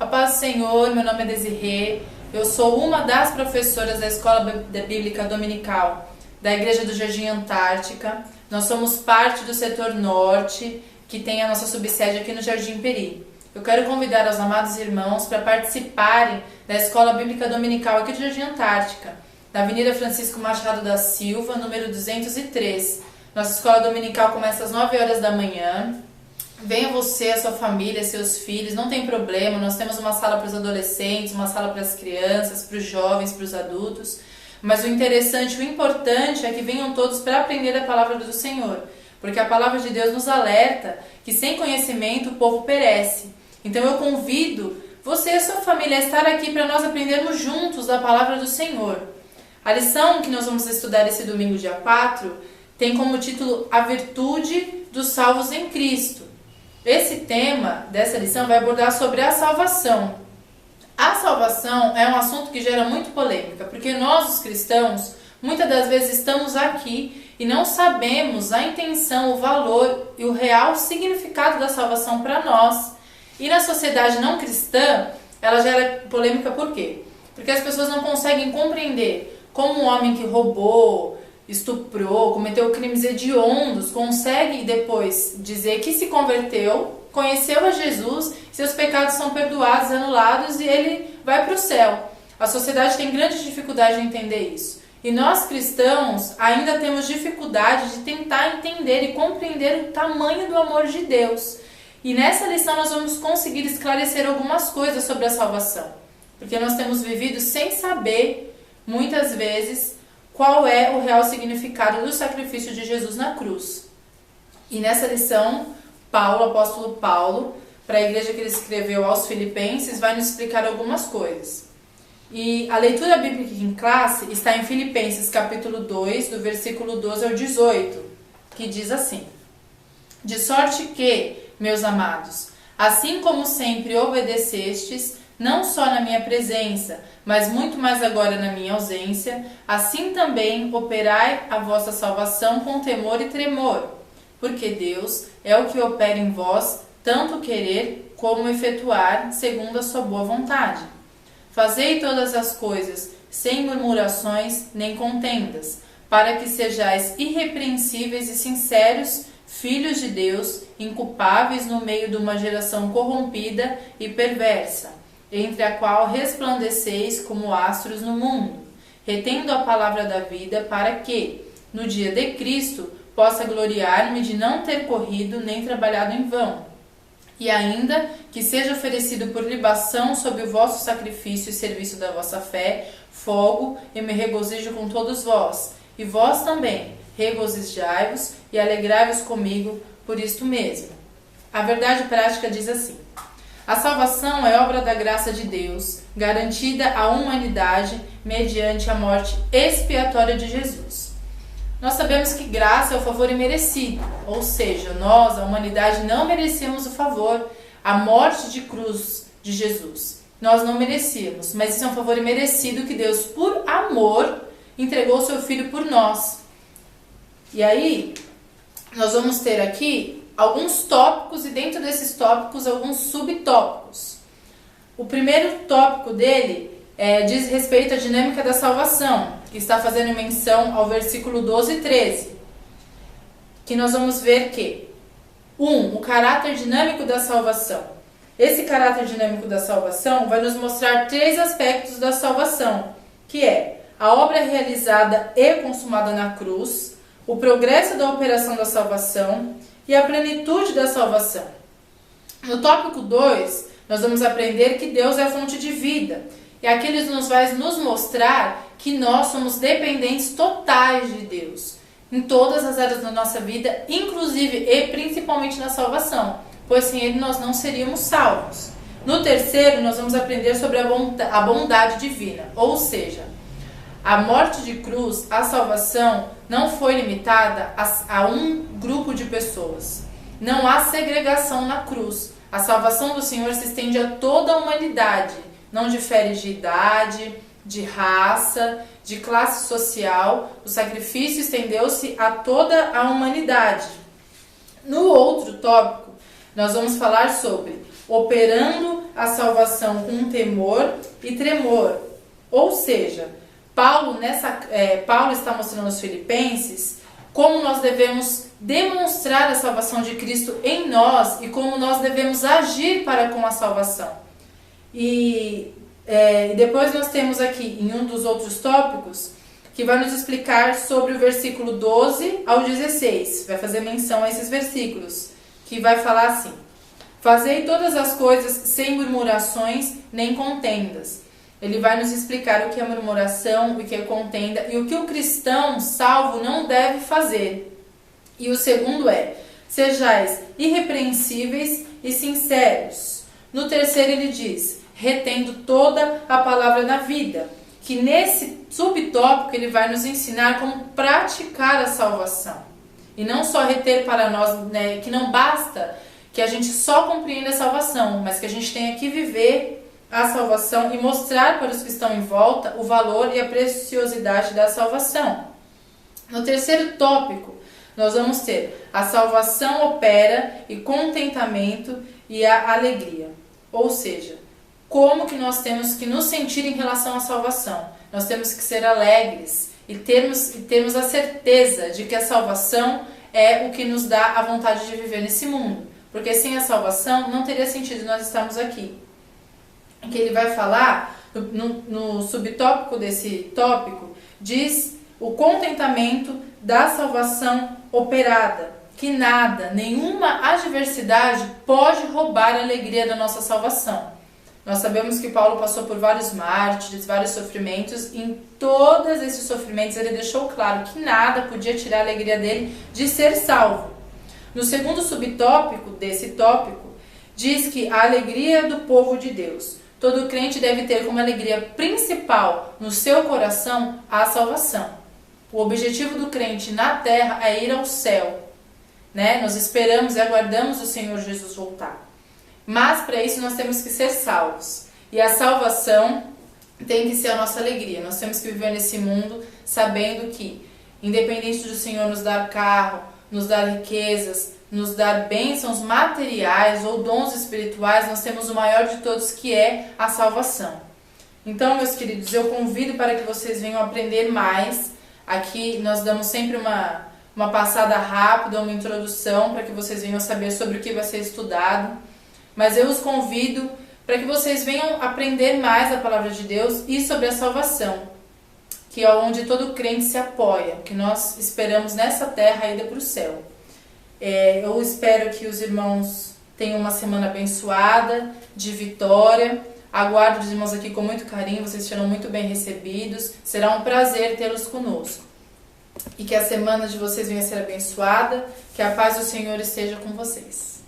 A paz do Senhor, meu nome é Desirê, eu sou uma das professoras da Escola Bíblica Dominical da Igreja do Jardim Antártica. Nós somos parte do setor norte, que tem a nossa subsede aqui no Jardim Peri. Eu quero convidar os amados irmãos para participarem da Escola Bíblica Dominical aqui do Jardim Antártica, na Avenida Francisco Machado da Silva, número 203. Nossa escola dominical começa às 9 horas da manhã. Venha você, a sua família, seus filhos, não tem problema. Nós temos uma sala para os adolescentes, uma sala para as crianças, para os jovens, para os adultos. Mas o interessante, o importante é que venham todos para aprender a palavra do Senhor. Porque a palavra de Deus nos alerta que sem conhecimento o povo perece. Então eu convido você e a sua família a estar aqui para nós aprendermos juntos a palavra do Senhor. A lição que nós vamos estudar esse domingo, dia 4, tem como título A Virtude dos Salvos em Cristo. Esse tema dessa lição vai abordar sobre a salvação. A salvação é um assunto que gera muito polêmica, porque nós, os cristãos, muitas das vezes estamos aqui e não sabemos a intenção, o valor e o real significado da salvação para nós. E na sociedade não cristã, ela gera polêmica por quê? Porque as pessoas não conseguem compreender como um homem que roubou, estuprou, cometeu crimes hediondos, consegue depois dizer que se converteu, conheceu a Jesus, seus pecados são perdoados, anulados e ele vai para o céu. A sociedade tem grande dificuldade de entender isso. E nós cristãos ainda temos dificuldade de tentar entender e compreender o tamanho do amor de Deus. E nessa lição nós vamos conseguir esclarecer algumas coisas sobre a salvação. Porque nós temos vivido sem saber, muitas vezes, qual é o real significado do sacrifício de Jesus na cruz. E nessa lição, Paulo, o apóstolo Paulo, para a igreja que ele escreveu aos Filipenses, vai nos explicar algumas coisas. E a leitura bíblica em classe está em Filipenses capítulo 2, do versículo 12 ao 18, que diz assim: De sorte que, meus amados, assim como sempre obedecestes, não só na minha presença, mas muito mais agora na minha ausência, assim também operai a vossa salvação com temor e tremor, porque Deus é o que opera em vós, tanto querer como efetuar, segundo a sua boa vontade. Fazei todas as coisas sem murmurações nem contendas, para que sejais irrepreensíveis e sinceros, filhos de Deus, inculpáveis no meio de uma geração corrompida e perversa, entre a qual resplandeceis como astros no mundo, retendo a palavra da vida, para que, no dia de Cristo, possa gloriar-me de não ter corrido nem trabalhado em vão, e ainda que seja oferecido por libação sob o vosso sacrifício e serviço da vossa fé, fogo, e me regozijo com todos vós, e vós também, regozijai-vos e alegrai-vos comigo por isto mesmo. A verdade prática diz assim: a salvação é obra da graça de Deus, garantida à humanidade mediante a morte expiatória de Jesus. Nós sabemos que graça é o favor imerecido, ou seja, nós, a humanidade, não merecemos o favor, a morte de cruz de Jesus. Nós não merecíamos, mas isso é um favor imerecido que Deus, por amor, entregou o seu Filho por nós. E aí, nós vamos ter aqui alguns tópicos e dentro desses tópicos alguns subtópicos. O primeiro tópico dele diz respeito à dinâmica da salvação, que está fazendo menção ao versículo 12 e 13, que nós vamos ver que o caráter dinâmico da salvação. Esse caráter dinâmico da salvação vai nos mostrar 3 aspectos da salvação, que é a obra realizada e consumada na cruz, o progresso da operação da salvação e a plenitude da salvação. No tópico 2, nós vamos aprender que Deus é a fonte de vida. E aqui ele vai nos mostrar que nós somos dependentes totais de Deus, em todas as áreas da nossa vida, inclusive e principalmente na salvação, pois sem ele nós não seríamos salvos. No terceiro, nós vamos aprender sobre a bondade divina, ou seja, a morte de cruz, a salvação, não foi limitada a um grupo de pessoas. Não há segregação na cruz. A salvação do Senhor se estende a toda a humanidade. Não difere de idade, de raça, de classe social. O sacrifício estendeu-se a toda a humanidade. No outro tópico, nós vamos falar sobre operando a salvação com temor e tremor. Ou seja, Paulo está mostrando aos filipenses como nós devemos demonstrar a salvação de Cristo em nós e como nós devemos agir para com a salvação. E depois nós temos aqui, em um dos outros tópicos, que vai nos explicar sobre o versículo 12 ao 16. Vai fazer menção a esses versículos, que vai falar assim: fazei todas as coisas sem murmurações nem contendas. Ele vai nos explicar o que é murmuração, o que é contenda e o que o cristão salvo não deve fazer. E o segundo é: sejais irrepreensíveis e sinceros. No terceiro ele diz: retendo toda a palavra da vida. Que nesse subtópico ele vai nos ensinar como praticar a salvação. E não só reter para nós, né, que não basta que a gente só compreenda a salvação, mas que a gente tenha que viver a salvação e mostrar para os que estão em volta o valor e a preciosidade da salvação. No terceiro tópico, nós vamos ter a salvação opera e contentamento e a alegria. Ou seja, como que nós temos que nos sentir em relação à salvação? Nós temos que ser alegres e termos a certeza de que a salvação é o que nos dá a vontade de viver nesse mundo. Porque sem a salvação não teria sentido nós estarmos aqui. Que ele vai falar, no subtópico desse tópico, diz o contentamento da salvação operada. Que nada, nenhuma adversidade pode roubar a alegria da nossa salvação. Nós sabemos que Paulo passou por vários mártires, vários sofrimentos, e em todos esses sofrimentos ele deixou claro que nada podia tirar a alegria dele de ser salvo. No segundo subtópico desse tópico, diz que a alegria do povo de Deus. Todo crente deve ter como alegria principal no seu coração a salvação. O objetivo do crente na terra é ir ao céu, né? Nós esperamos e aguardamos o Senhor Jesus voltar. Mas para isso nós temos que ser salvos. E a salvação tem que ser a nossa alegria. Nós temos que viver nesse mundo sabendo que, independente do Senhor nos dar carro, nos dar riquezas, nos dar bênçãos materiais ou dons espirituais, nós temos o maior de todos, que é a salvação. Então, meus queridos, eu convido para que vocês venham aprender mais. Aqui nós damos sempre uma passada rápida, uma introdução, para que vocês venham saber sobre o que vai ser estudado. Mas eu os convido para que vocês venham aprender mais a palavra de Deus e sobre a salvação, que é onde todo crente se apoia, que nós esperamos nessa terra a ida para o céu. Eu espero que os irmãos tenham uma semana abençoada, de vitória. Aguardo os irmãos aqui com muito carinho, vocês serão muito bem recebidos. Será um prazer tê-los conosco. E que a semana de vocês venha a ser abençoada, que a paz do Senhor esteja com vocês.